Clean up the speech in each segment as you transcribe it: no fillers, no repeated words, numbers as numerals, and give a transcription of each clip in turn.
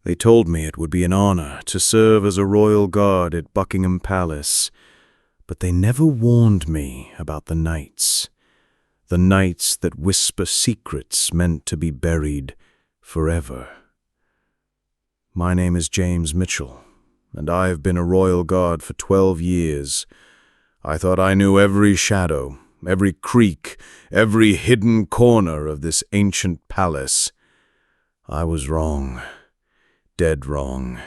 They told me it would be an honor to serve as a royal guard at Buckingham Palace, but they never warned me about the nights that whisper secrets meant to be buried forever. My name is James Mitchell, and I have been a royal guard for 12 years. I thought I knew every shadow, every creak, every hidden corner of this ancient palace. I was wrong. Dead wrong.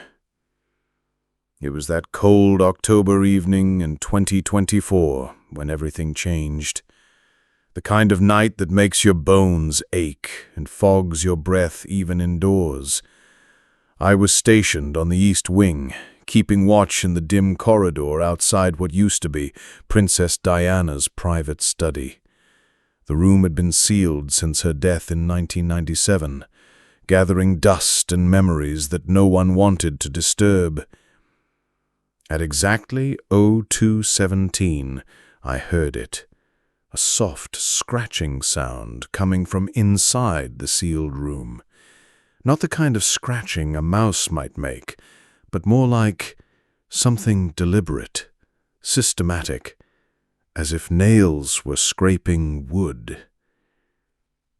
It was that cold October evening in 2024 when everything changed. The kind of night that makes your bones ache and fogs your breath even indoors. I was stationed on the East Wing, keeping watch in the dim corridor outside what used to be Princess Diana's private study. The room had been sealed since her death in 1997, gathering dust and memories that no one wanted to disturb. At exactly 02:17, I heard it, a soft scratching sound coming from inside the sealed room. Not the kind of scratching a mouse might make, but more like something deliberate, systematic, as if nails were scraping wood.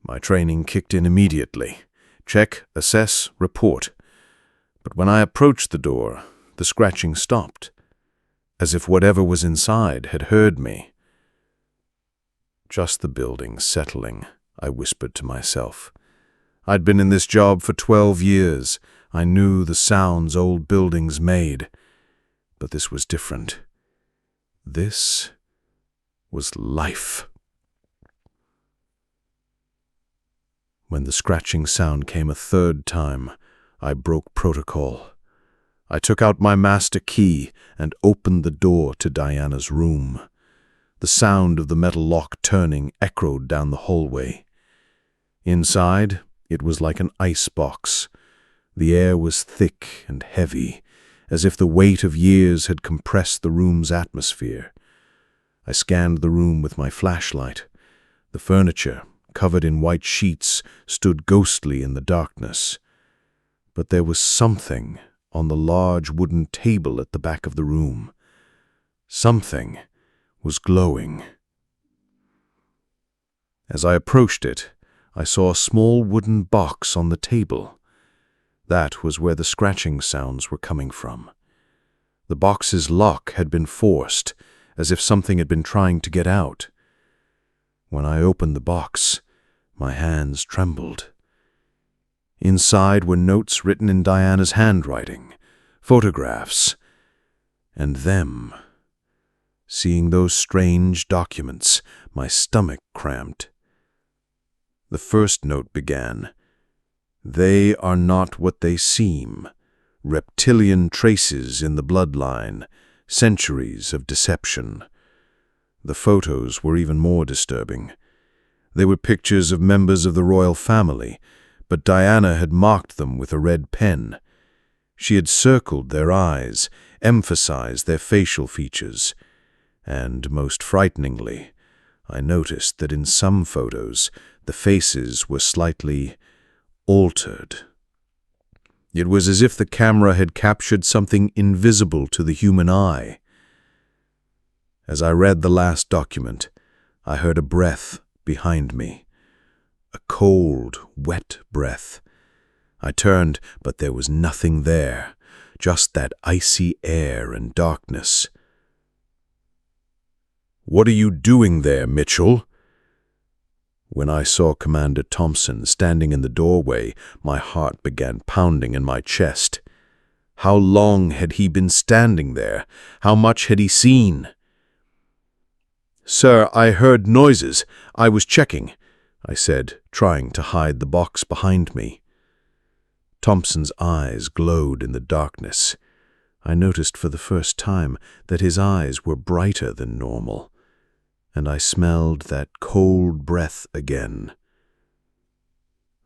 My training kicked in immediately. Check, assess, report. But when I approached the door, the scratching stopped, as if whatever was inside had heard me. Just the building settling, I whispered to myself. I'd been in this job for 12 years. I knew the sounds old buildings made. But this was different. This was life. When the scratching sound came a third time, I broke protocol. I took out my master key and opened the door to Diana's room. The sound of the metal lock turning echoed down the hallway. Inside, it was like an ice box. The air was thick and heavy, as if the weight of years had compressed the room's atmosphere. I scanned the room with my flashlight. The furniture, covered in white sheets, stood ghostly in the darkness. But there was something on the large wooden table at the back of the room. Something was glowing. As I approached it, I saw a small wooden box on the table. That was where the scratching sounds were coming from. The box's lock had been forced, as if something had been trying to get out. When I opened the box, my hands trembled. Inside were notes written in Diana's handwriting, photographs, and them. Seeing those strange documents, my stomach cramped. The first note began, "They are not what they seem. Reptilian traces in the bloodline. Centuries of deception." The photos were even more disturbing. They were pictures of members of the royal family, but Diana had marked them with a red pen. She had circled their eyes, emphasized their facial features, and, most frighteningly, I noticed that in some photos the faces were slightly altered. It was as if the camera had captured something invisible to the human eye. As I read the last document, I heard a breath behind me. A cold, wet breath. I turned, but there was nothing there, just that icy air and darkness. "What are you doing there, Mitchell?" When I saw Commander Thompson standing in the doorway, my heart began pounding in my chest. How long had he been standing there? How much had he seen? "Sir, I heard noises. I was checking," I said, trying to hide the box behind me. Thompson's eyes glowed in the darkness. I noticed for the first time that his eyes were brighter than normal, and I smelled that cold breath again.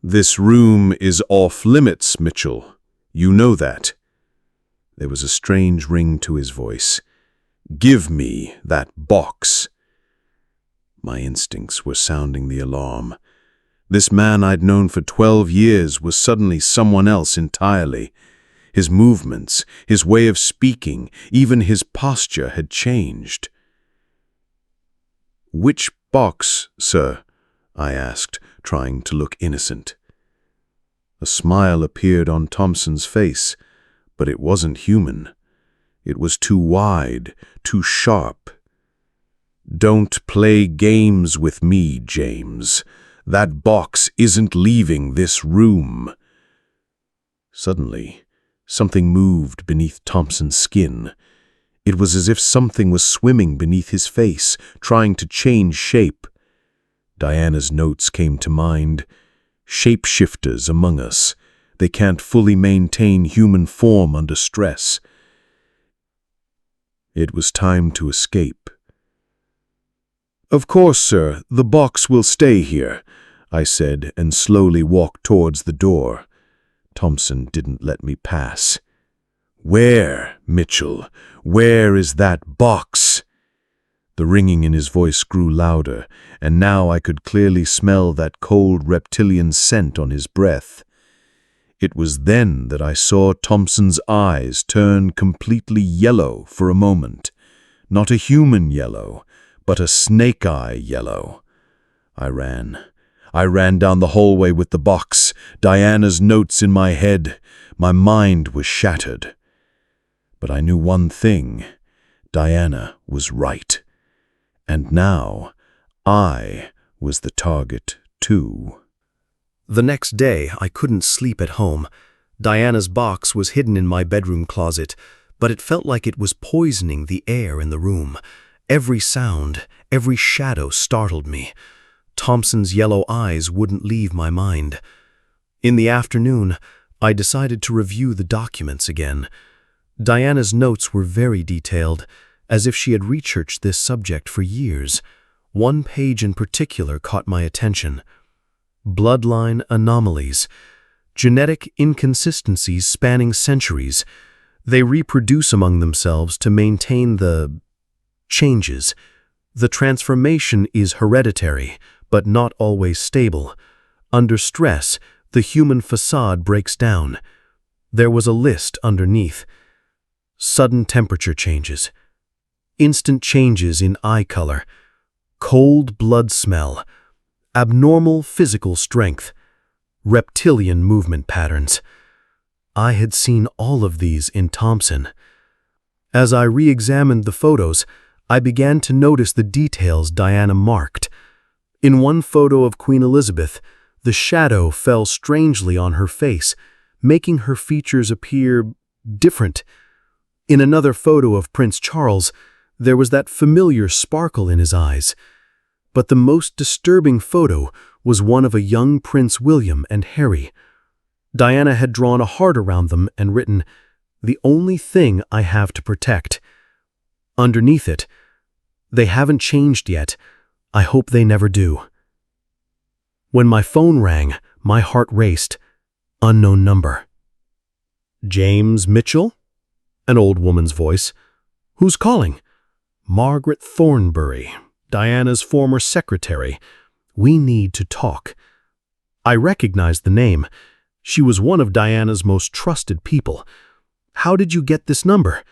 "This room is off limits, Mitchell. You know that." There was a strange ring to his voice. "Give me that box." My instincts were sounding the alarm. This man I'd known for 12 years was suddenly someone else entirely. His movements, his way of speaking, even his posture had changed. "Which box, sir?" I asked, trying to look innocent. A smile appeared on Thompson's face, but it wasn't human. It was too wide, too sharp. "Don't play games with me, James. That box isn't leaving this room." Suddenly, something moved beneath Thompson's skin. It was as if something was swimming beneath his face, trying to change shape. Diana's notes came to mind. Shapeshifters among us. They can't fully maintain human form under stress. It was time to escape. "Of course, sir, the box will stay here," I said, and slowly walked towards the door. Thompson didn't let me pass. "Where, Mitchell? Where is that box?" The ringing in his voice grew louder, and now I could clearly smell that cold reptilian scent on his breath. It was then that I saw Thompson's eyes turn completely yellow for a moment. Not a human yellow, but a snake-eye yellow. I ran down the hallway with the box, Diana's notes in my head. My mind was shattered. But I knew one thing. Diana was right. And now, I was the target, too. The next day, I couldn't sleep at home. Diana's box was hidden in my bedroom closet, but it felt like it was poisoning the air in the room. Every sound, every shadow startled me. Thompson's yellow eyes wouldn't leave my mind. In the afternoon, I decided to review the documents again. Diana's notes were very detailed, as if she had researched this subject for years. One page in particular caught my attention. Bloodline anomalies. Genetic inconsistencies spanning centuries. They reproduce among themselves to maintain the changes. The transformation is hereditary, but not always stable. Under stress, the human facade breaks down. There was a list underneath. Sudden temperature changes. Instant changes in eye color. Cold blood smell. Abnormal physical strength. Reptilian movement patterns. I had seen all of these in Thompson. As I re-examined the photos, I began to notice the details Diana marked. In one photo of Queen Elizabeth, the shadow fell strangely on her face, making her features appear different. In another photo of Prince Charles, there was that familiar sparkle in his eyes. But the most disturbing photo was one of a young Prince William and Harry. Diana had drawn a heart around them and written, "The only thing I have to protect." Underneath it, "They haven't changed yet. I hope they never do." When my phone rang, my heart raced. Unknown number. "James Mitchell?" An old woman's voice. "Who's calling?" "Margaret Thornbury, Diana's former secretary. We need to talk." I recognized the name. She was one of Diana's most trusted people. "How did you get this number?"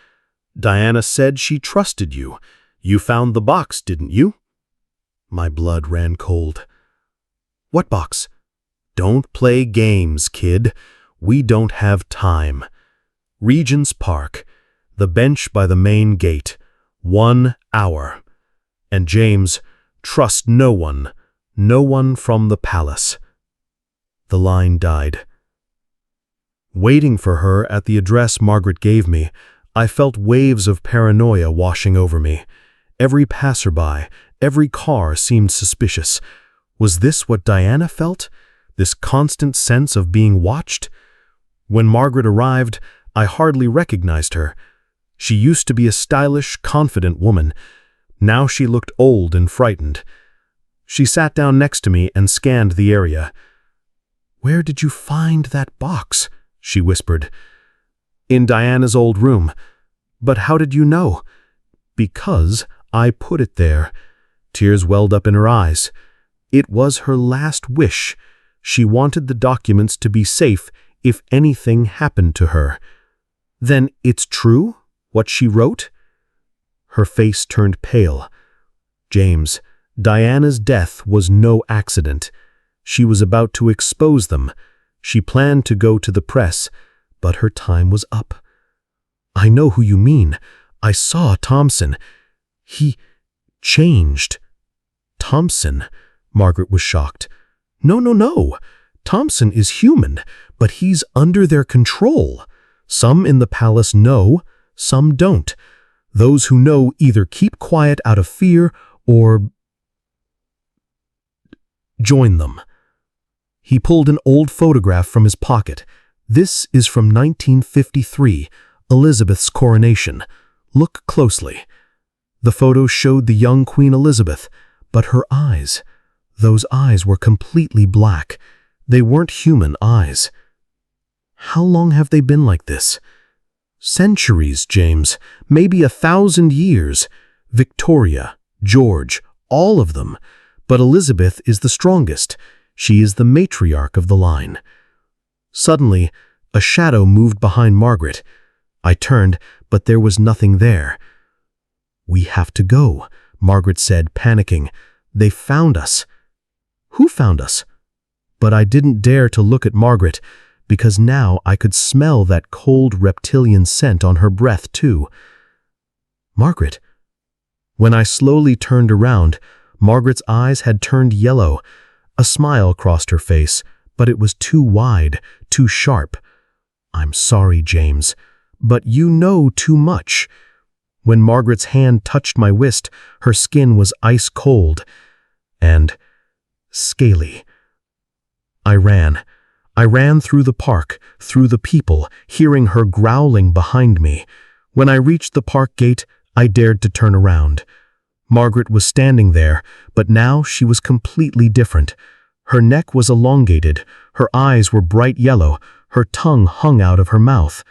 "Diana said she trusted you. You found the box, didn't you?" My blood ran cold. "What box?" "Don't play games, kid. We don't have time. Regent's Park, the bench by the main gate. 1 hour. And James, trust no one from the palace." The line died. Waiting for her at the address Margaret gave me, I felt waves of paranoia washing over me. Every passerby, every car seemed suspicious. Was this what Diana felt? This constant sense of being watched? When Margaret arrived, I hardly recognized her. She used to be a stylish, confident woman. Now she looked old and frightened. She sat down next to me and scanned the area. "Where did you find that box?" she whispered. "In Diana's old room." "But how did you know?" "Because I put it there." Tears welled up in her eyes. "It was her last wish. She wanted the documents to be safe if anything happened to her. Then it's true, what she wrote? Her face turned pale. James, Diana's death was no accident. She was about to expose them. She planned to go to the press, but her time was up. I know who you mean. I saw Thompson. He changed. Thompson? Margaret was shocked. No. Thompson is human, but he's under their control. Some in the palace know, some don't. Those who know either keep quiet out of fear or join them. He pulled an old photograph from his pocket. This is from 1953, Elizabeth's coronation. Look closely. The photo showed the young Queen Elizabeth, but her eyes, those eyes were completely black. They weren't human eyes. How long have they been like this? Centuries, James. Maybe 1,000 years. Victoria, George, all of them. But Elizabeth is the strongest. She is the matriarch of the line. Suddenly, a shadow moved behind Margaret. I turned, but there was nothing there. We have to go, Margaret said, panicking. They found us. Who found us? But I didn't dare to look at Margaret, because now I could smell that cold reptilian scent on her breath too. Margaret. When I slowly turned around, Margaret's eyes had turned yellow. A smile crossed her face, but it was too wide, too sharp. I'm sorry, James, but you know too much. When Margaret's hand touched my wrist, her skin was ice cold and scaly. I ran through the park, through the people, hearing her growling behind me. When I reached the park gate, I dared to turn around. Margaret was standing there, but now she was completely different. Her neck was elongated, her eyes were bright yellow, her tongue hung out of her mouth.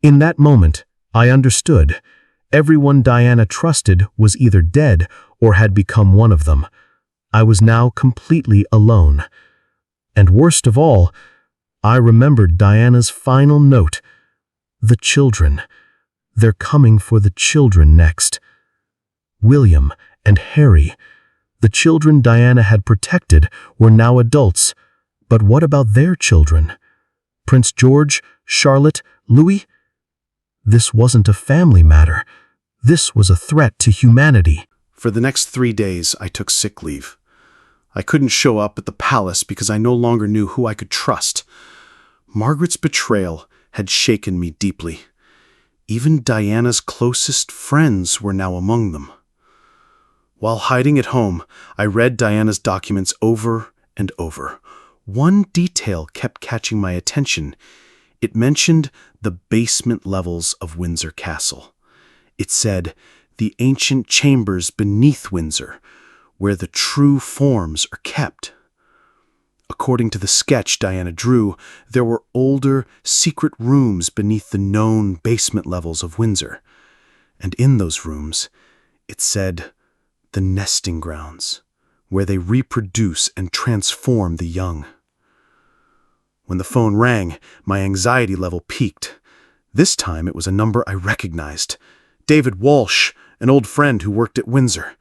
In that moment, I understood. Everyone Diana trusted was either dead or had become one of them. I was now completely alone. And worst of all, I remembered Diana's final note. The children. They're coming for the children next. William and Harry. The children Diana had protected were now adults. But what about their children? Prince George, Charlotte, Louis? This wasn't a family matter. This was a threat to humanity. For the next 3 days, I took sick leave. I couldn't show up at the palace because I no longer knew who I could trust. Margaret's betrayal had shaken me deeply. Even Diana's closest friends were now among them. While hiding at home, I read Diana's documents over and over. One detail kept catching my attention. It mentioned the basement levels of Windsor Castle. It said, the ancient chambers beneath Windsor, where the true forms are kept. According to the sketch Diana drew, there were older, secret rooms beneath the known basement levels of Windsor. And in those rooms, it said, the nesting grounds, where they reproduce and transform the young. When the phone rang, my anxiety level peaked. This time it was a number I recognized. David Walsh, an old friend who worked at Windsor.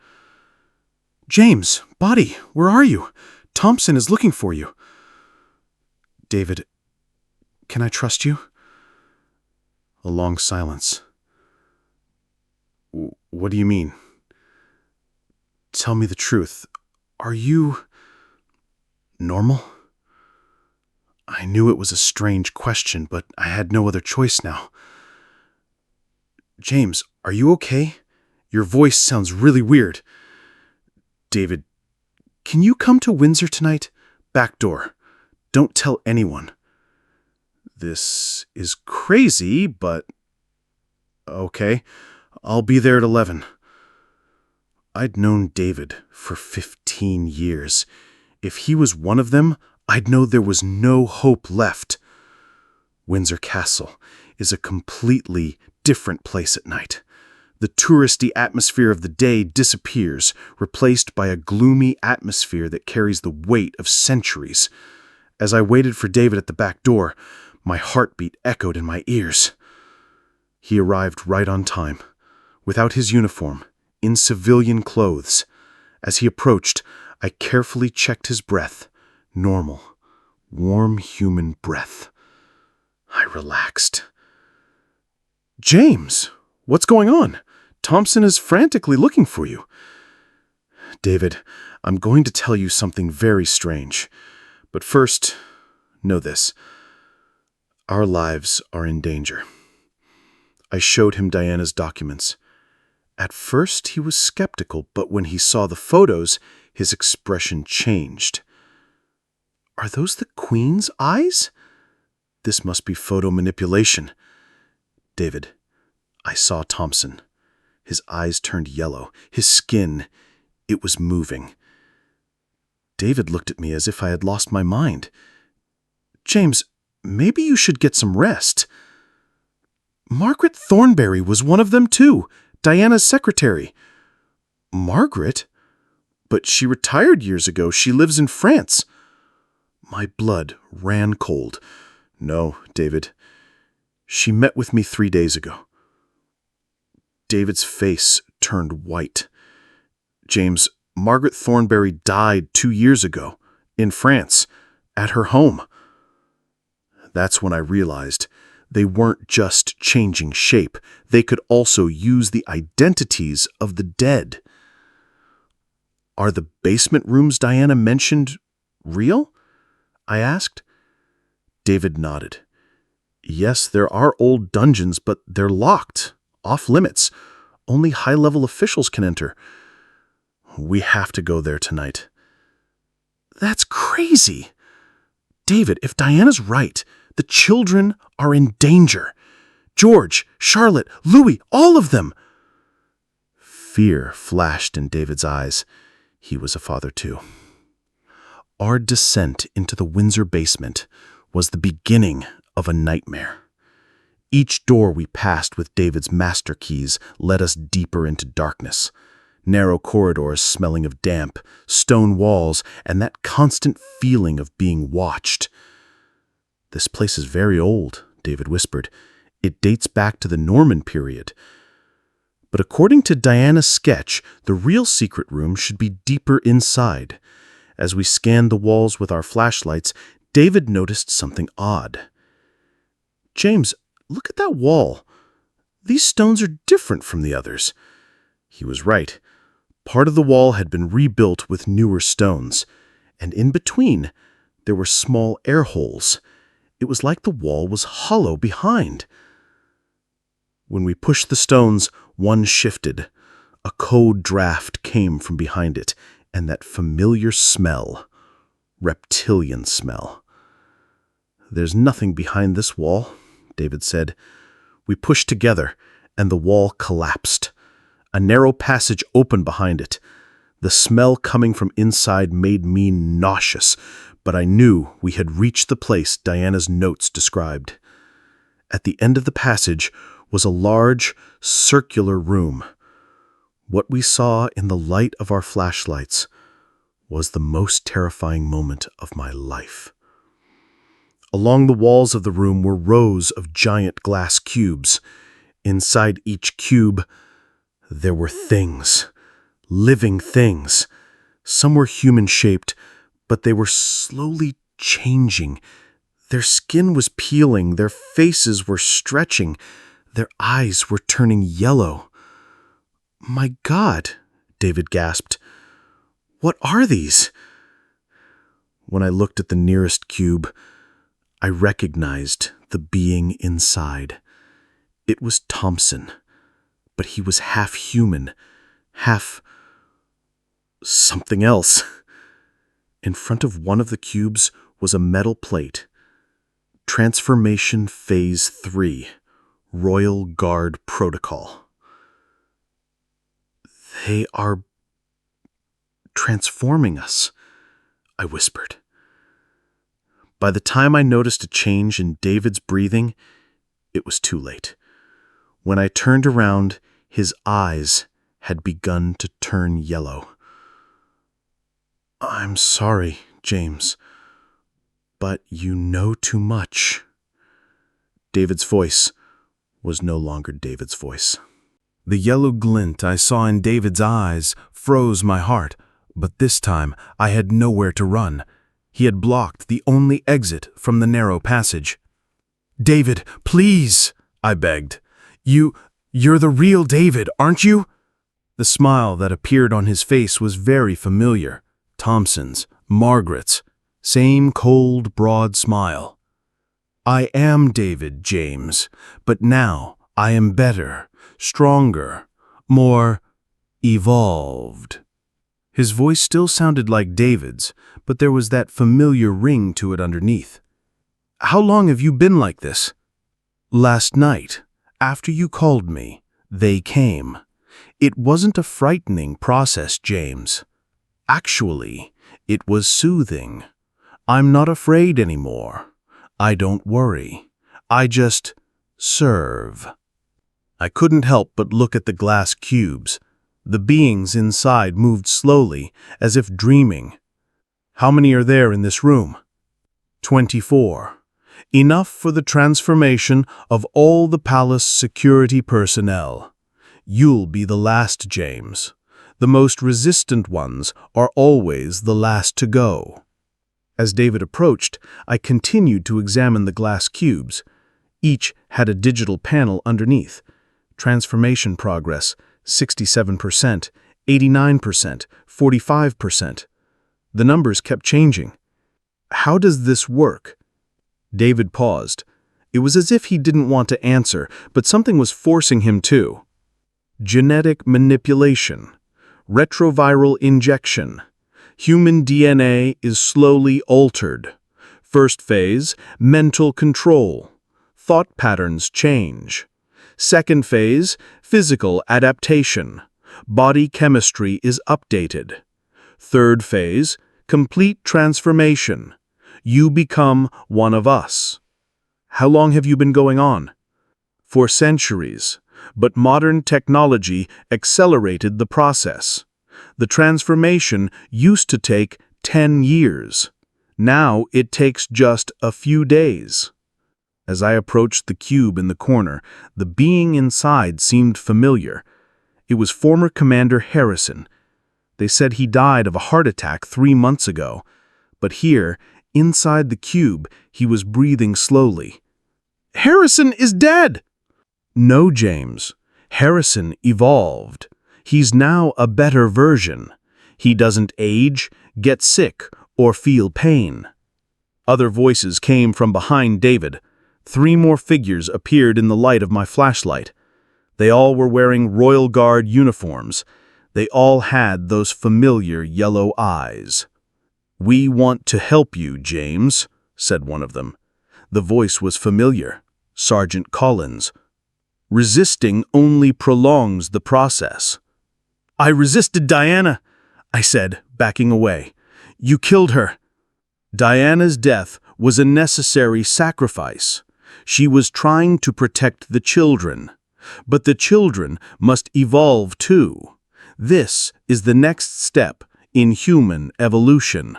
James, Buddy, where are you? Thompson is looking for you. David, can I trust you? A long silence. What do you mean? Tell me the truth. Are you normal? I knew it was a strange question, but I had no other choice now. James, are you okay? Your voice sounds really weird. David, can you come to Windsor tonight? Back door. Don't tell anyone. This is crazy, but okay. I'll be there at 11. I'd known David for 15 years. If he was one of them, I'd know there was no hope left. Windsor Castle is a completely different place at night. The touristy atmosphere of the day disappears, replaced by a gloomy atmosphere that carries the weight of centuries. As I waited for David at the back door, my heartbeat echoed in my ears. He arrived right on time, without his uniform, in civilian clothes. As he approached, I carefully checked his breath. Normal, warm human breath. I relaxed. "James, what's going on? Thompson is frantically looking for you." "David, I'm going to tell you something very strange. But first, know this. Our lives are in danger." I showed him Diana's documents. At first, he was skeptical, but when he saw the photos, his expression changed. "Are those the Queen's eyes? This must be photo manipulation." "David, I saw Thompson. His eyes turned yellow. His skin, it was moving." David looked at me as if I had lost my mind. "James, maybe you should get some rest." "Margaret Thornberry was one of them too, Diana's secretary." "Margaret? But she retired years ago. She lives in France." My blood ran cold. "No, David. She met with me 3 days ago." David's face turned white. "James, Margaret Thornberry died 2 years ago, in France, at her home." That's when I realized they weren't just changing shape. They could also use the identities of the dead. "Are the basement rooms Diana mentioned real?" I asked. David nodded. "Yes, there are old dungeons, but they're locked, off limits. Only high-level officials can enter. We have to go there tonight." "That's crazy." "David, if Diana's right, the children are in danger. George, Charlotte, Louis, all of them." Fear flashed in David's eyes. He was a father too. Our descent into the Windsor basement was the beginning of a nightmare. Each door we passed with David's master keys led us deeper into darkness. Narrow corridors smelling of damp, stone walls, and that constant feeling of being watched. "This place is very old," David whispered. "It dates back to the Norman period." But according to Diana's sketch, the real secret room should be deeper inside. As we scanned the walls with our flashlights, David noticed something odd. "James, look at that wall. These stones are different from the others." He was right. Part of the wall had been rebuilt with newer stones, and in between, there were small air holes. It was like the wall was hollow behind. When we pushed the stones, one shifted. A cold draft came from behind it, and that familiar smell, reptilian smell. "There's nothing behind this wall," David said. We pushed together, and the wall collapsed. A narrow passage opened behind it. The smell coming from inside made me nauseous, but I knew we had reached the place Diana's notes described. At the end of the passage was a large, circular room. What we saw in the light of our flashlights was the most terrifying moment of my life. Along the walls of the room were rows of giant glass cubes. Inside each cube, there were things, living things. Some were human-shaped, but they were slowly changing. Their skin was peeling, their faces were stretching, their eyes were turning yellow. "My God," David gasped. "What are these?" When I looked at the nearest cube, I recognized the being inside. It was Thompson, but he was half human, half something else. In front of one of the cubes was a metal plate. Transformation Phase 3, Royal Guard Protocol. "They are transforming us," I whispered. By the time I noticed a change in David's breathing, it was too late. When I turned around, his eyes had begun to turn yellow. "I'm sorry, James. But you know too much. David's voice was no longer David's voice. The yellow glint I saw in David's eyes froze my heart, but this time I had nowhere to run. He had blocked the only exit from the narrow passage. "David, please," I begged. You're the real David, aren't you?" The smile that appeared on his face was very familiar. Thompson's, Margaret's, same cold, broad smile. "I am David, James, but now I am better, stronger, more evolved." His voice still sounded like David's, but there was that familiar ring to it underneath. "How long have you been like this?" "Last night, after you called me, they came. It wasn't a frightening process, James. Actually, it was soothing. I'm not afraid anymore. I don't worry. I just serve." I couldn't help but look at the glass cubes. The beings inside moved slowly, as if dreaming. "How many are there in this room?" 24. Enough for the transformation of all the palace security personnel. You'll be the last, James. The most resistant ones are always the last to go. As David approached, I continued to examine the glass cubes. Each had a digital panel underneath. Transformation progress, 67%, 89%, 45%. The numbers kept changing. "How does this work?" David paused. It was as if he didn't want to answer, but something was forcing him to. "Genetic manipulation. Retroviral injection. Human DNA is slowly altered. First phase, mental control. Thought patterns change. Second phase, physical adaptation. Body chemistry is updated. Third phase, complete transformation. You become one of us." "How long have you been going on?" "For centuries, but modern technology accelerated the process. The transformation used to take 10 years. Now it takes just a few days." As I approached the cube in the corner, the being inside seemed familiar. It was former Commander Harrison. They said he died of a heart attack 3 months ago, but here, inside the cube, he was breathing slowly. "Harrison is dead!" "No, James. Harrison evolved. He's now a better version. He doesn't age, get sick, or feel pain." Other voices came from behind David. 3 more figures appeared in the light of my flashlight. They all were wearing Royal Guard uniforms. They all had those familiar yellow eyes. "We want to help you, James," said one of them. The voice was familiar. Sergeant Collins. "Resisting only prolongs the process." "I resisted Diana," I said, backing away. "You killed her." "Diana's death was a necessary sacrifice. She was trying to protect the children. But the children must evolve too. This is the next step in human evolution."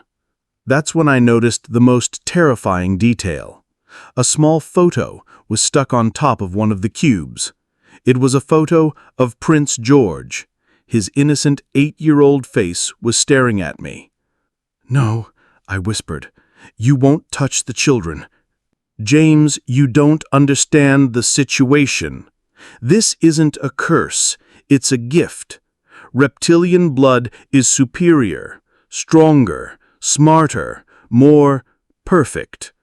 That's when I noticed the most terrifying detail. A small photo was stuck on top of one of the cubes. It was a photo of Prince George. His innocent 8-year-old face was staring at me. "No," I whispered. "You won't touch the children." "James, you don't understand the situation. This isn't a curse, it's a gift. Reptilian blood is superior, stronger, smarter, more perfect."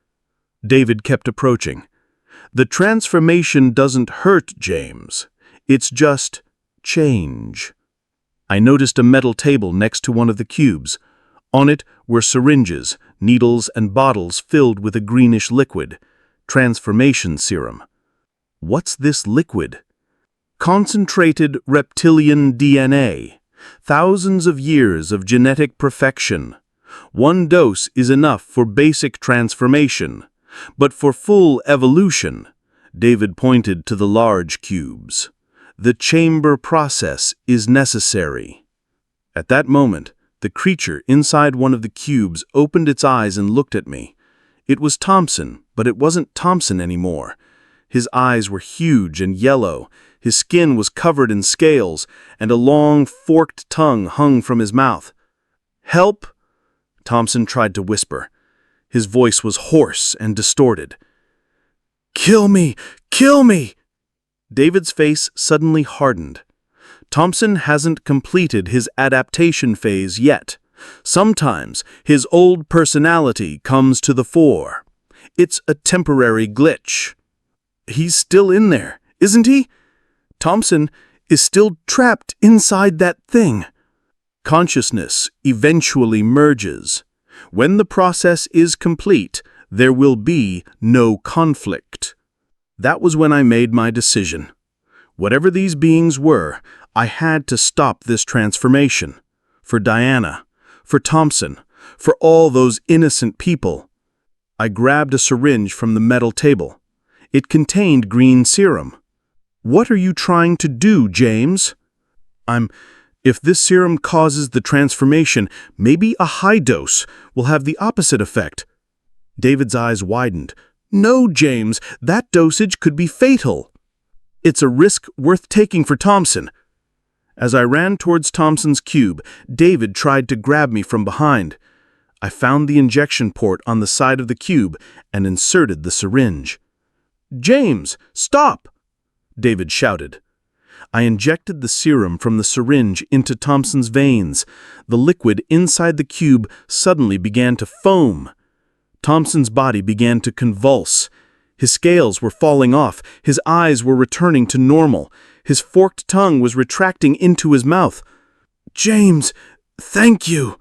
David kept approaching. "The transformation doesn't hurt, James. It's just change." I noticed a metal table next to one of the cubes. On it were syringes, needles, and bottles filled with a greenish liquid. Transformation serum. "What's this liquid?" "Concentrated reptilian DNA. Thousands of years of genetic perfection. 1 dose is enough for basic transformation. But for full evolution," David pointed to the large cubes, "the chamber process is necessary." At that moment, the creature inside one of the cubes opened its eyes and looked at me. It was Thompson, but it wasn't Thompson anymore. His eyes were huge and yellow, his skin was covered in scales, and a long, forked tongue hung from his mouth. "Help!" Thompson tried to whisper. His voice was hoarse and distorted. "Kill me! Kill me!" David's face suddenly hardened. Thompson hasn't completed his adaptation phase yet. Sometimes his old personality comes to the fore. It's a temporary glitch. He's still in there, isn't he? Thompson is still trapped inside that thing. Consciousness eventually merges. When the process is complete, there will be no conflict. That was when I made my decision. Whatever these beings were, I had to stop this transformation. For Diana, for Thompson, for all those innocent people. I grabbed a syringe from the metal table. It contained green serum. "What are you trying to do, James?" If this serum causes the transformation, maybe a high dose will have the opposite effect." David's eyes widened. "No, James, that dosage could be fatal." "It's a risk worth taking for Thompson." As I ran towards Thompson's cube, David tried to grab me from behind. I found the injection port on the side of the cube and inserted the syringe. "James, stop!" David shouted. I injected the serum from the syringe into Thompson's veins. The liquid inside the cube suddenly began to foam. Thompson's body began to convulse. His scales were falling off. His eyes were returning to normal. His forked tongue was retracting into his mouth. "James, thank you,"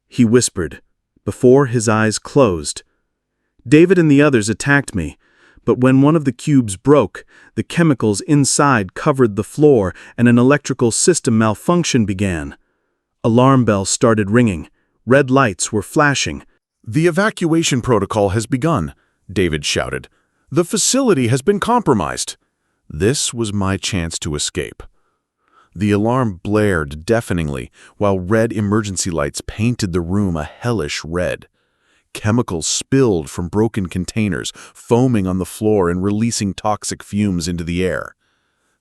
he whispered, before his eyes closed. David and the others attacked me, but when one of the cubes broke, the chemicals inside covered the floor and an electrical system malfunction began. Alarm bells started ringing. Red lights were flashing. "The evacuation protocol has begun," David shouted. "The facility has been compromised." This was my chance to escape. The alarm blared deafeningly, while red emergency lights painted the room a hellish red. Chemicals spilled from broken containers, foaming on the floor and releasing toxic fumes into the air.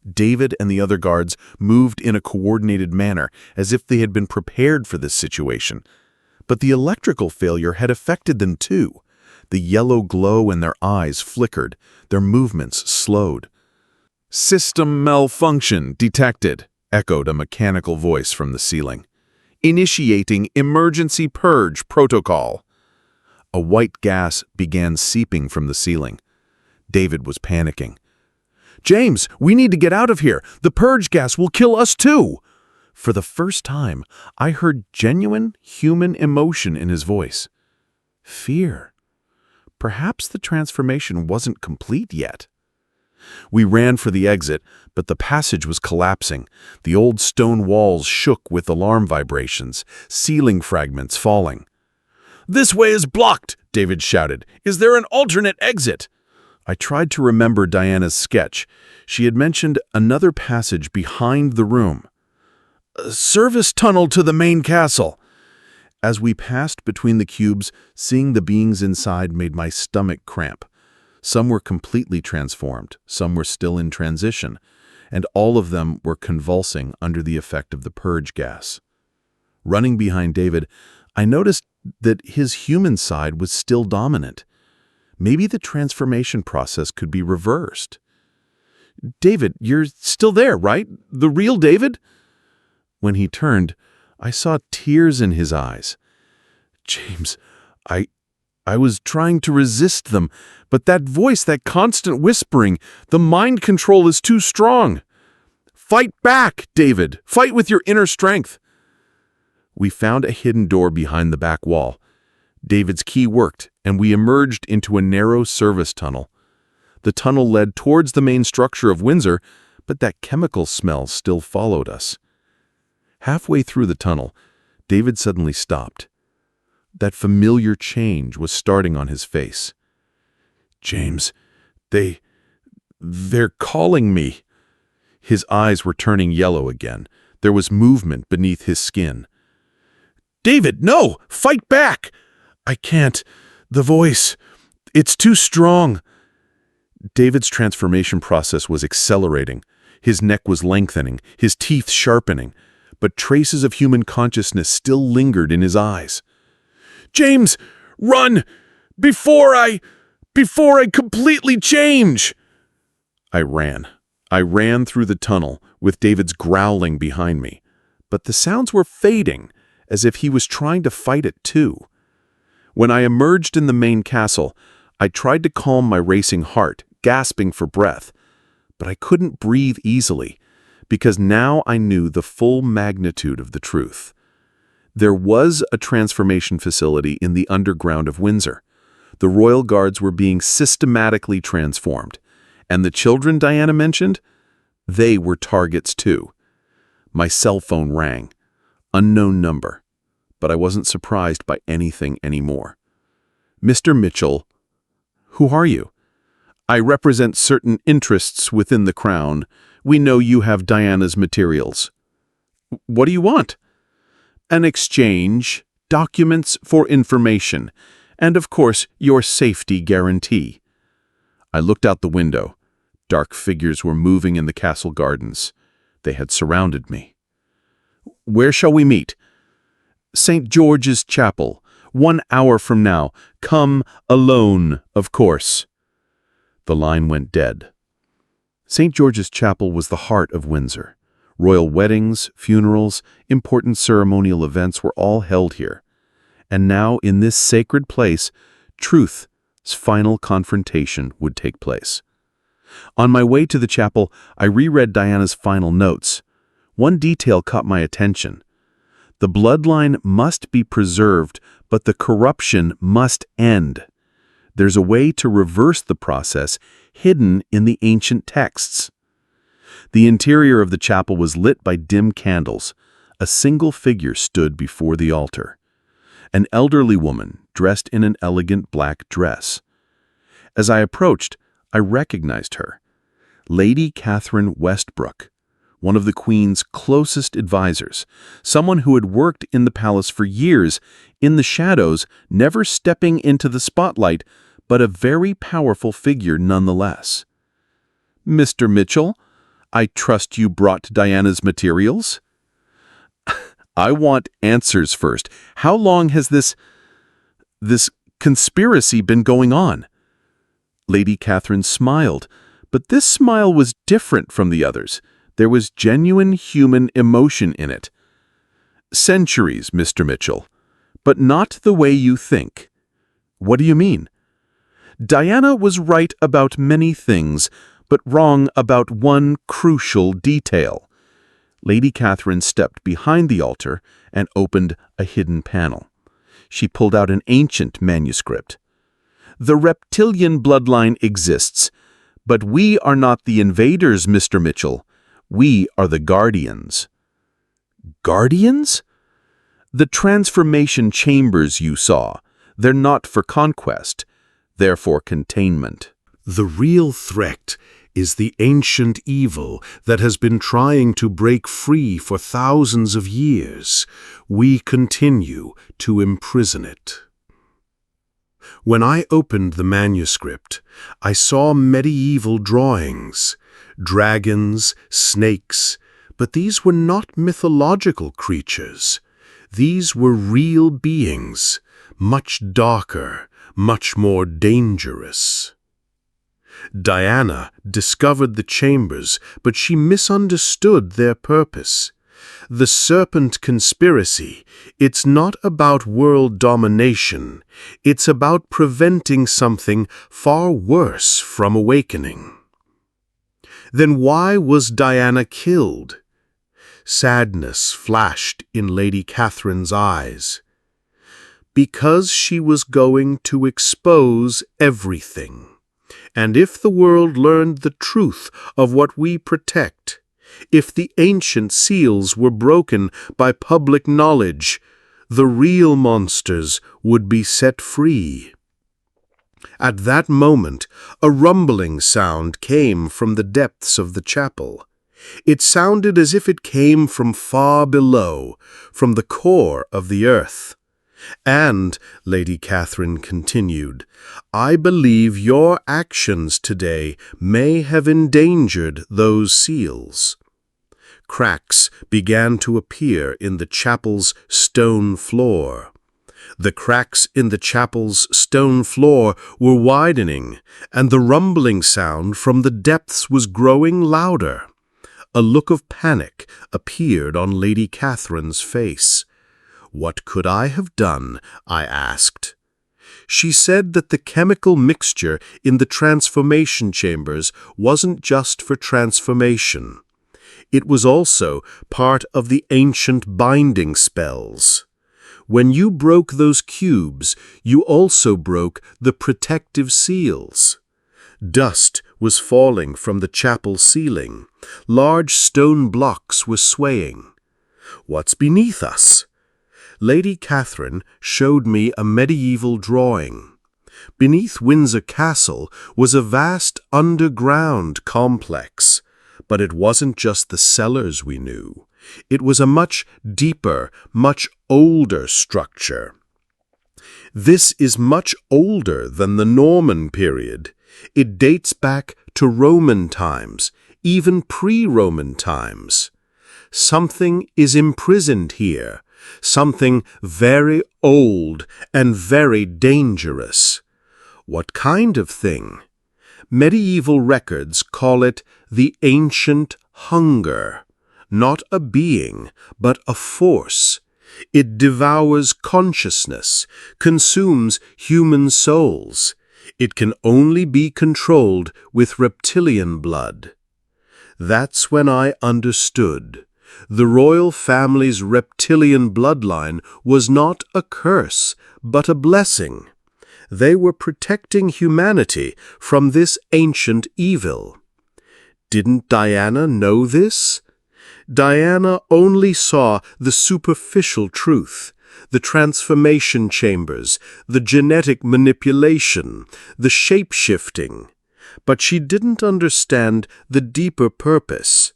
David and the other guards moved in a coordinated manner, as if they had been prepared for this situation. But the electrical failure had affected them too. The yellow glow in their eyes flickered, their movements slowed. "System malfunction detected," echoed a mechanical voice from the ceiling. "Initiating emergency purge protocol." A white gas began seeping from the ceiling. David was panicking. "James, we need to get out of here. The purge gas will kill us too." For the first time, I heard genuine human emotion in his voice. Fear. Perhaps the transformation wasn't complete yet. We ran for the exit, but the passage was collapsing. The old stone walls shook with alarm vibrations, ceiling fragments falling. "This way is blocked," David shouted. "Is there an alternate exit?" I tried to remember Diana's sketch. She had mentioned another passage behind the room. "A service tunnel to the main castle." As we passed between the cubes, seeing the beings inside made my stomach cramp. Some were completely transformed, some were still in transition, and all of them were convulsing under the effect of the purge gas. Running behind David, I noticed that his human side was still dominant. Maybe the transformation process could be reversed. "David, you're still there, right? The real David?" When he turned, I saw tears in his eyes. "James, I was trying to resist them, but that voice, that constant whispering, the mind control is too strong." "Fight back, David. Fight with your inner strength." We found a hidden door behind the back wall. David's key worked, and we emerged into a narrow service tunnel. The tunnel led towards the main structure of Windsor, but that chemical smell still followed us. Halfway through the tunnel, David suddenly stopped. That familiar change was starting on his face. "James, they're calling me." His eyes were turning yellow again. There was movement beneath his skin. "David, no! Fight back!" "I can't. The voice, It's too strong. David's transformation process was accelerating. His neck was lengthening, his teeth sharpening, but traces of human consciousness still lingered in his eyes. James, run! Before I completely change! I ran. I ran through the tunnel, with David's growling behind me. But the sounds were fading, as if he was trying to fight it too. When I emerged in the main castle, I tried to calm my racing heart, gasping for breath. But I couldn't breathe easily, because now I knew the full magnitude of the truth. There was a transformation facility in the underground of Windsor. The royal guards were being systematically transformed. And the children Diana mentioned? They were targets too. My cell phone rang. Unknown number. But I wasn't surprised by anything anymore. Mr. Mitchell, who are you? I represent certain interests within the crown. We know you have Diana's materials. What do you want? An exchange, documents for information, and of course, your safety guarantee. I looked out the window. Dark figures were moving in the castle gardens. They had surrounded me. Where shall we meet? St. George's Chapel, 1 hour from now. Come alone, of course. The line went dead. St. George's Chapel was the heart of Windsor. Royal weddings, funerals, important ceremonial events were all held here. And now, in this sacred place, truth's final confrontation would take place. On my way to the chapel, I reread Diana's final notes. One detail caught my attention. The bloodline must be preserved, but the corruption must end. There's a way to reverse the process hidden in the ancient texts. The interior of the chapel was lit by dim candles. A single figure stood before the altar. An elderly woman dressed in an elegant black dress. As I approached, I recognized her. Lady Catherine Westbrook, one of the Queen's closest advisors, someone who had worked in the palace for years, in the shadows, never stepping into the spotlight, but a very powerful figure nonetheless. Mr. Mitchell, I trust you brought Diana's materials? I want answers first. How long has this conspiracy been going on? Lady Catherine smiled, but this smile was different from the others. There was genuine human emotion in it. Centuries, Mr. Mitchell, but not the way you think. What do you mean? Diana was right about many things, but wrong about one crucial detail. Lady Catherine stepped behind the altar and opened a hidden panel. She pulled out an ancient manuscript. The reptilian bloodline exists, but we are not the invaders, Mr. Mitchell. We are the guardians. Guardians? The transformation chambers you saw, they're not for conquest, they're for containment. The real threat is the ancient evil that has been trying to break free for thousands of years. We continue to imprison it. When I opened the manuscript, I saw medieval drawings, dragons, snakes, but these were not mythological creatures. These were real beings, much darker, much more dangerous. Diana discovered the chambers, but she misunderstood their purpose. The serpent conspiracy, it's not about world domination. It's about preventing something far worse from awakening. Then why was Diana killed? Sadness flashed in Lady Catherine's eyes. Because she was going to expose everything. And if the world learned the truth of what we protect, if the ancient seals were broken by public knowledge, the real monsters would be set free. At that moment, a rumbling sound came from the depths of the chapel. It sounded as if it came from far below, from the core of the earth. And, Lady Catherine continued, I believe your actions today may have endangered those seals. Cracks began to appear in the chapel's stone floor. The cracks in the chapel's stone floor were widening, and the rumbling sound from the depths was growing louder. A look of panic appeared on Lady Catherine's face. What could I have done? I asked. She said that the chemical mixture in the transformation chambers wasn't just for transformation. It was also part of the ancient binding spells. When you broke those cubes, you also broke the protective seals. Dust was falling from the chapel ceiling. Large stone blocks were swaying. What's beneath us? Lady Catherine showed me a medieval drawing. Beneath Windsor Castle was a vast underground complex. But it wasn't just the cellars we knew. It was a much deeper, much older structure. This is much older than the Norman period. It dates back to Roman times, even pre-Roman times. Something is imprisoned here, something very old and very dangerous. What kind of thing? Medieval records call it the ancient hunger, not a being, but a force. It devours consciousness, consumes human souls. It can only be controlled with reptilian blood. That's when I understood. The royal family's reptilian bloodline was not a curse, but a blessing. They were protecting humanity from this ancient evil. Didn't Diana know this? Diana only saw the superficial truth, the transformation chambers, the genetic manipulation, the shape-shifting. But she didn't understand the deeper purpose.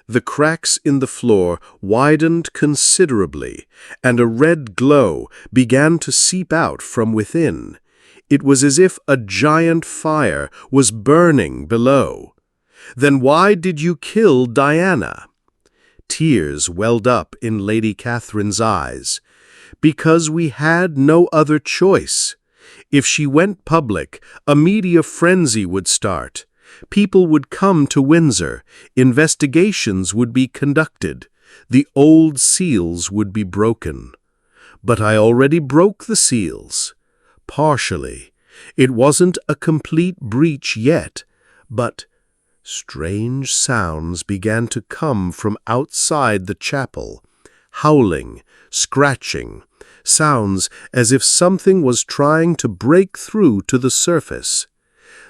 The cracks in the floor widened considerably, and a red glow began to seep out from within. It was as if a giant fire was burning below. Then why did you kill Diana? Tears welled up in Lady Catherine's eyes. Because we had no other choice. If she went public, a media frenzy would start. People would come to Windsor, investigations would be conducted, the old seals would be broken. But I already broke the seals. Partially. It wasn't a complete breach yet, but strange sounds began to come from outside the chapel. Howling, scratching, sounds as if something was trying to break through to the surface.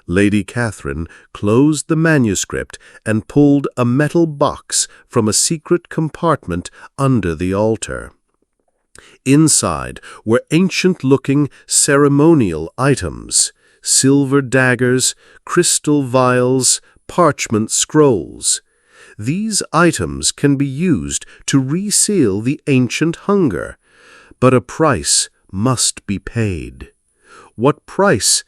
Lady Catherine closed the manuscript and pulled a metal box from a secret compartment under the altar. Inside were ancient-looking ceremonial items, silver daggers, crystal vials, parchment scrolls. These items can be used to reseal the ancient hunger, but a price must be paid. What price?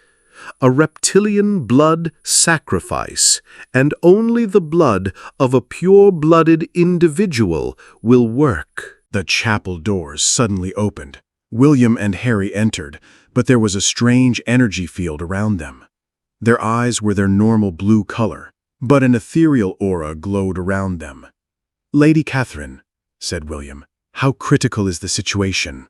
A reptilian blood sacrifice, and only the blood of a pure-blooded individual will work. The chapel doors suddenly opened. William and Harry entered, but there was a strange energy field around them. Their eyes were their normal blue color, but an ethereal aura glowed around them. "Lady Catherine," said William, "how critical is the situation?"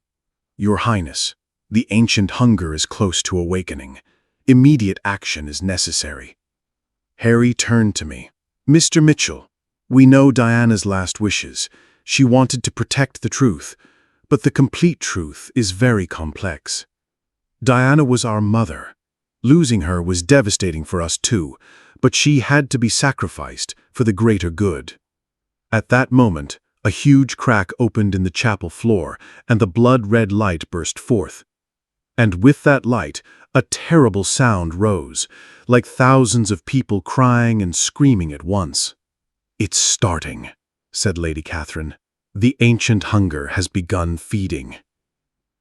"Your Highness, the ancient hunger is close to awakening. Immediate action is necessary." Harry turned to me. "Mr. Mitchell, we know Diana's last wishes. She wanted to protect the truth, but the complete truth is very complex. Diana was our mother. Losing her was devastating for us too, but she had to be sacrificed for the greater good." At that moment, a huge crack opened in the chapel floor, and the blood-red light burst forth. And with that light, a terrible sound rose, like thousands of people crying and screaming at once. "It's starting," said Lady Catherine. "The ancient hunger has begun feeding."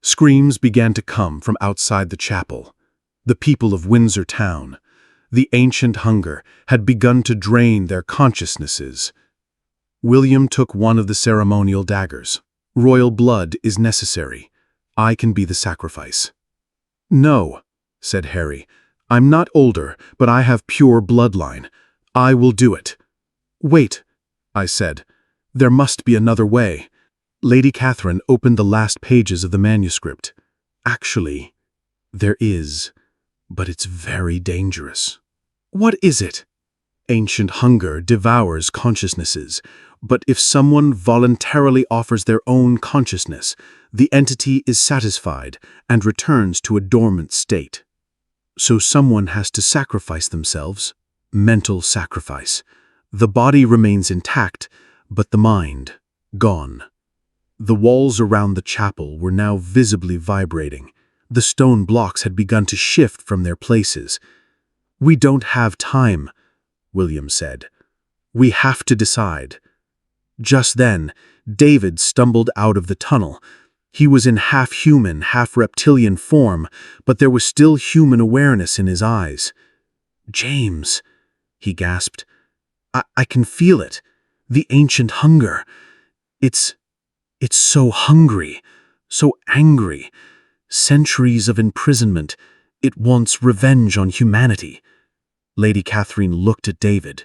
Screams began to come from outside the chapel. The people of Windsor town, the ancient hunger, had begun to drain their consciousnesses. William took one of the ceremonial daggers. "Royal blood is necessary. I can be the sacrifice." "No," said Harry. "I'm not older, but I have pure bloodline. I will do it." "Wait," I said. "There must be another way." Lady Catherine opened the last pages of the manuscript. "Actually, there is, but it's very dangerous." "What is it?" "Ancient hunger devours consciousnesses, but if someone voluntarily offers their own consciousness, the entity is satisfied and returns to a dormant state. So someone has to sacrifice themselves, mental sacrifice. The body remains intact, but the mind, gone." The walls around the chapel were now visibly vibrating. The stone blocks had begun to shift from their places. "We don't have time," William said. "We have to decide." Just then, David stumbled out of the tunnel. He was in half-human, half-reptilian form, but there was still human awareness in his eyes. "James," he gasped, I can feel it. The ancient hunger. It's so hungry, so angry. Centuries of imprisonment. It wants revenge on humanity." Lady Catherine looked at David.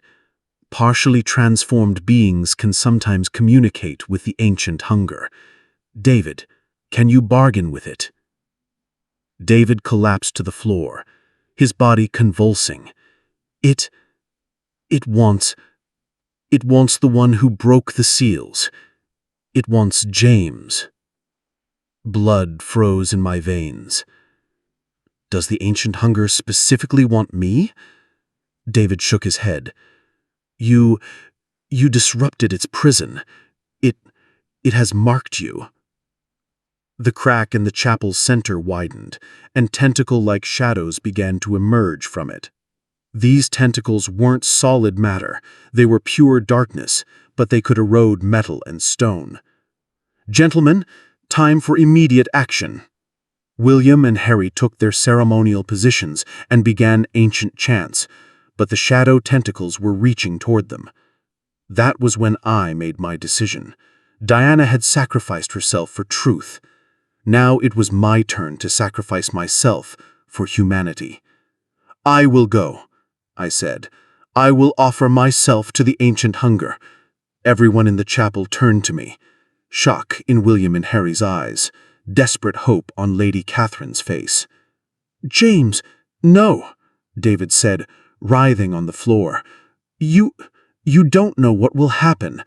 Partially transformed beings can sometimes communicate with the ancient hunger. "David, can you bargain with it?" David collapsed to the floor, his body convulsing. It wants the one who broke the seals. It wants James." Blood froze in my veins. "Does the ancient hunger specifically want me?" David shook his head. You disrupted its prison. It has marked you." The crack in the chapel's center widened, and tentacle-like shadows began to emerge from it. These tentacles weren't solid matter. They were pure darkness, but they could erode metal and stone. "Gentlemen, time for immediate action." William and Harry took their ceremonial positions and began ancient chants, but the shadow tentacles were reaching toward them. That was when I made my decision. Diana had sacrificed herself for truth. Now it was my turn to sacrifice myself for humanity. "I will go," I said. "I will offer myself to the ancient hunger." Everyone in the chapel turned to me. Shock in William and Harry's eyes, desperate hope on Lady Catherine's face. "James, no," David said, writhing on the floor. You don't know what will happen.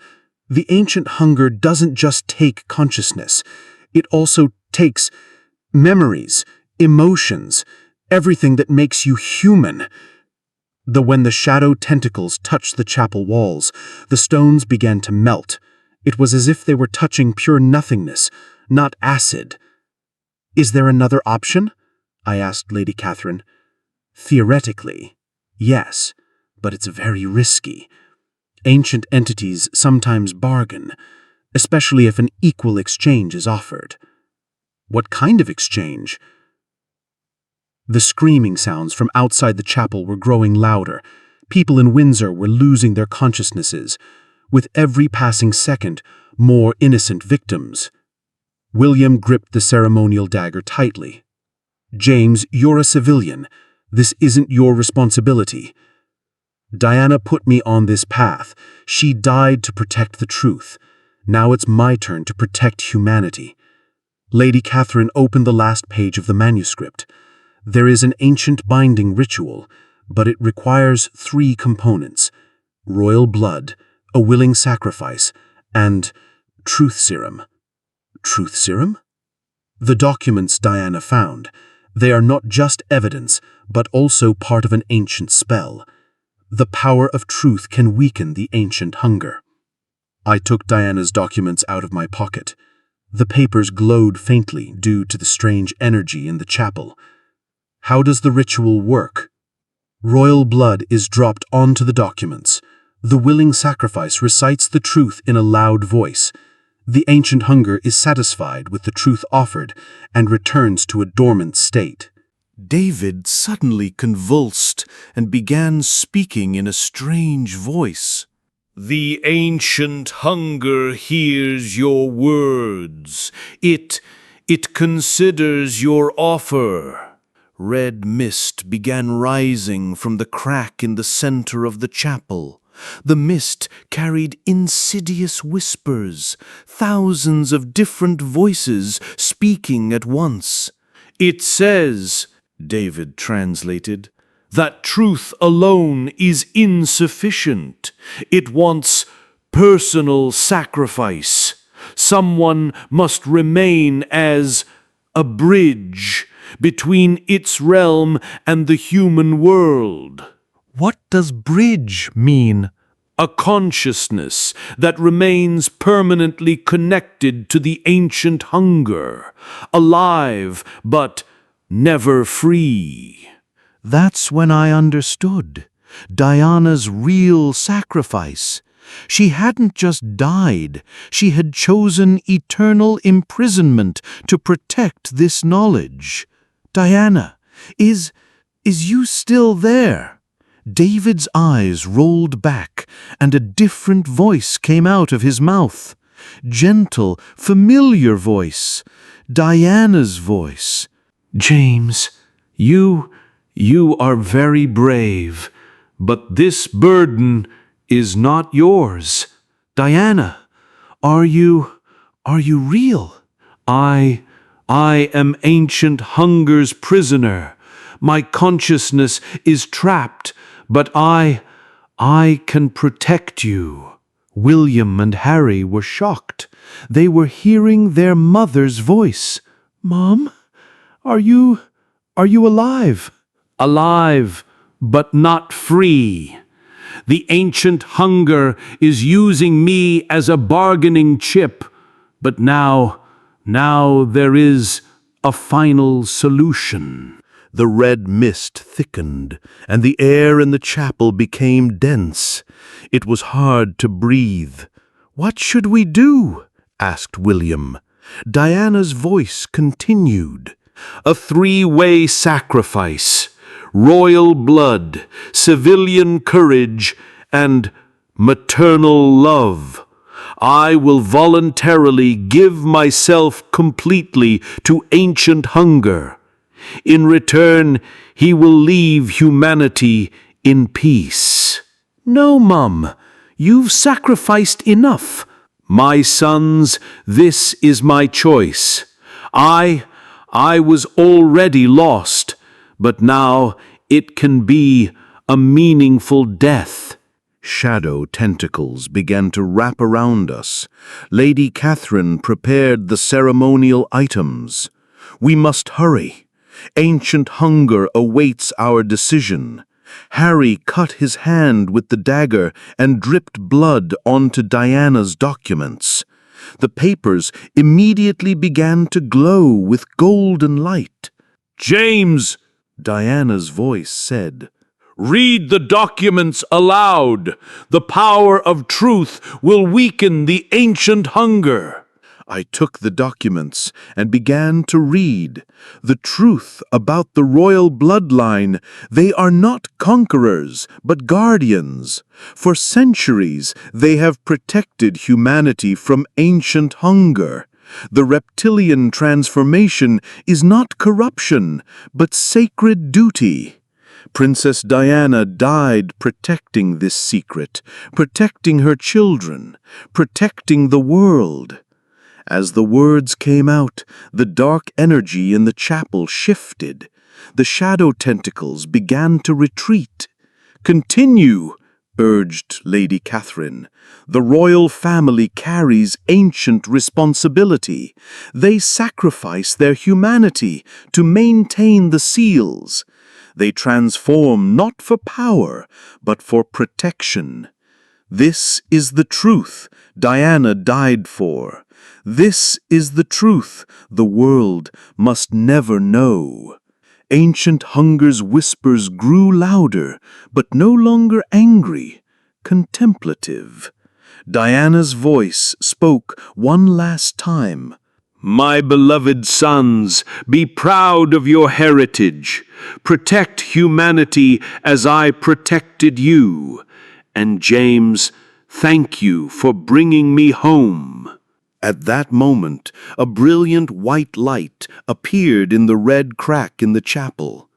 The ancient hunger doesn't just take consciousness. It also takes memories, emotions, everything that makes you human." When the shadow tentacles touched the chapel walls, the stones began to melt. It was as if they were touching pure nothingness, not acid. "Is there another option?" I asked Lady Catherine. "Theoretically, yes, but it's very risky. Ancient entities sometimes bargain, especially if an equal exchange is offered." "What kind of exchange?" The screaming sounds from outside the chapel were growing louder. People in Windsor were losing their consciousnesses. With every passing second, more innocent victims. William gripped the ceremonial dagger tightly. "James, you're a civilian. This isn't your responsibility." Diana put me on this path. She died to protect the truth. Now it's my turn to protect humanity. Lady Catherine opened the last page of the manuscript. There is an ancient binding ritual, but it requires 3 components: royal blood, a willing sacrifice, and truth serum. Truth serum? The documents Diana found. They are not just evidence, but also part of an ancient spell. The power of truth can weaken the ancient hunger. I took Diana's documents out of my pocket. The papers glowed faintly due to the strange energy in the chapel. How does the ritual work? Royal blood is dropped onto the documents. The willing sacrifice recites the truth in a loud voice. The ancient hunger is satisfied with the truth offered and returns to a dormant state. David suddenly convulsed and began speaking in a strange voice. The ancient hunger hears your words. It considers your offer. Red mist began rising from the crack in the center of the chapel. The mist carried insidious whispers, thousands of different voices speaking at once. It says, David translated, that truth alone is insufficient. It wants personal sacrifice. Someone must remain as a bridge between its realm and the human world. What does bridge mean? A consciousness that remains permanently connected to the ancient hunger, alive but never free. That's when I understood Diana's real sacrifice. She hadn't just died, she had chosen eternal imprisonment to protect this knowledge. Diana, is you still there? David's eyes rolled back, and a different voice came out of his mouth. Gentle, familiar voice. Diana's voice. James, you are very brave, but this burden is not yours. Diana, are you real? I am ancient hunger's prisoner. My consciousness is trapped, but I can protect you. William and Harry were shocked. They were hearing their mother's voice. Mom, are you alive? Alive, but not free. The ancient hunger is using me as a bargaining chip, but now there is a final solution. The red mist thickened, and the air in the chapel became dense. It was hard to breathe. "What should we do?" asked William. Diana's voice continued. A three-way sacrifice: royal blood, civilian courage, and maternal love. I will voluntarily give myself completely to ancient hunger. In return, he will leave humanity in peace. No, Mum. You've sacrificed enough. My sons, this is my choice. I was already lost, but now it can be a meaningful death. Shadow tentacles began to wrap around us. Lady Catherine prepared the ceremonial items. We must hurry. Ancient hunger awaits our decision. Harry cut his hand with the dagger and dripped blood onto Diana's documents. The papers immediately began to glow with golden light. James, Diana's voice said, read the documents aloud. The power of truth will weaken the ancient hunger. I took the documents and began to read. The truth about the royal bloodline: they are not conquerors, but guardians. For centuries, they have protected humanity from ancient hunger. The reptilian transformation is not corruption, but sacred duty. Princess Diana died protecting this secret, protecting her children, protecting the world. As the words came out, the dark energy in the chapel shifted. The shadow tentacles began to retreat. "Continue," urged Lady Catherine. "The royal family carries ancient responsibility. They sacrifice their humanity to maintain the seals. They transform not for power, but for protection. This is the truth Diana died for. This is the truth the world must never know." Ancient hunger's whispers grew louder, but no longer angry, contemplative. Diana's voice spoke spoke one last time. My beloved sons, be proud of your heritage. Protect humanity as I protected you. And James, thank you for bringing me home." At that moment, a brilliant white light appeared in the red crack in the chapel.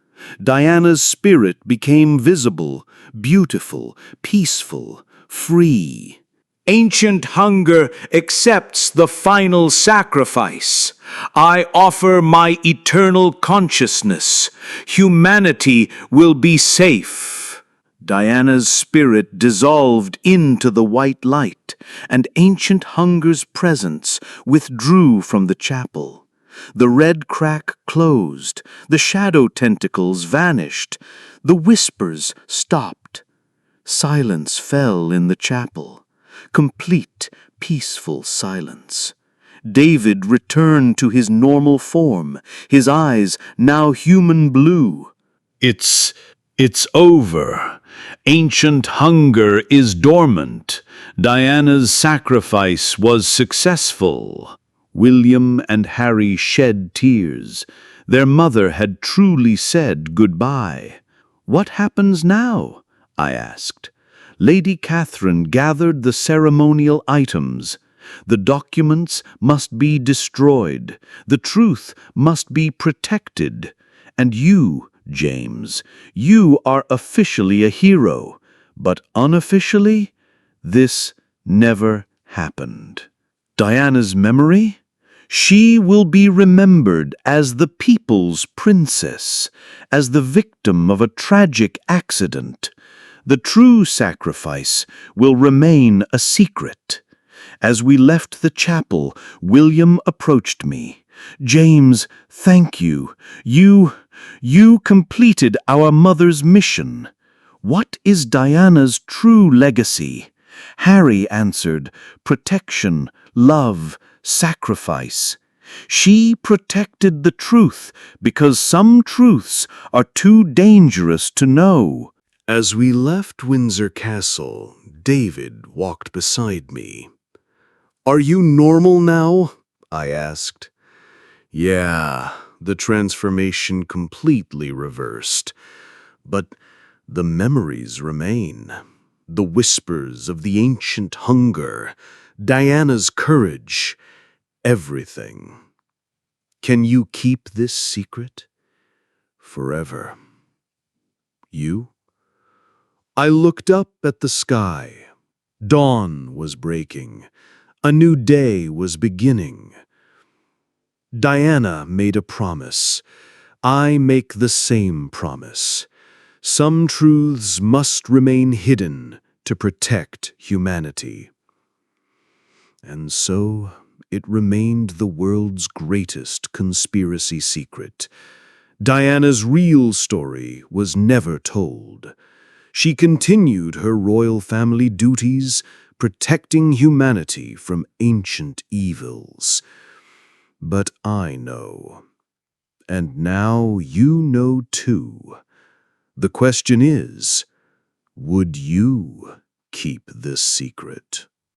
Diana's spirit became visible, beautiful, peaceful, free. Ancient hunger accepts the final sacrifice. I offer my eternal consciousness. Humanity will be safe. Diana's spirit dissolved into the white light, and ancient hunger's presence withdrew from the chapel. The red crack closed, the shadow tentacles vanished, the whispers stopped. Silence fell in the chapel. Complete, peaceful silence. David returned to his normal form, his eyes now human blue. It's over. Ancient hunger is dormant. Diana's sacrifice was successful. William and Harry shed tears. Their mother had truly said goodbye. "What happens now?" I asked. Lady Catherine gathered the ceremonial items. The documents must be destroyed. The truth must be protected. And you, James, you are officially a hero. But unofficially, this never happened. Diana's memory? She will be remembered as the people's princess, as the victim of a tragic accident. The true sacrifice will remain a secret. As we left the chapel, William approached me. "James, thank you. You completed our mother's mission. What is Diana's true legacy?" Harry answered, "Protection, love, sacrifice." She protected the truth because some truths are too dangerous to know. As we left Windsor Castle, David walked beside me. "Are you normal now?" I asked. "Yeah, the transformation completely reversed. But the memories remain. The whispers of the ancient hunger, Diana's courage, everything. Can you keep this secret? Forever. You?" I looked up at the sky. Dawn was breaking. A new day was beginning. Diana made a promise. I make the same promise. Some truths must remain hidden to protect humanity. And so it remained the world's greatest conspiracy secret. Diana's real story was never told. She continued her royal family duties, protecting humanity from ancient evils. But I know. And now you know too. The question is, would you keep this secret?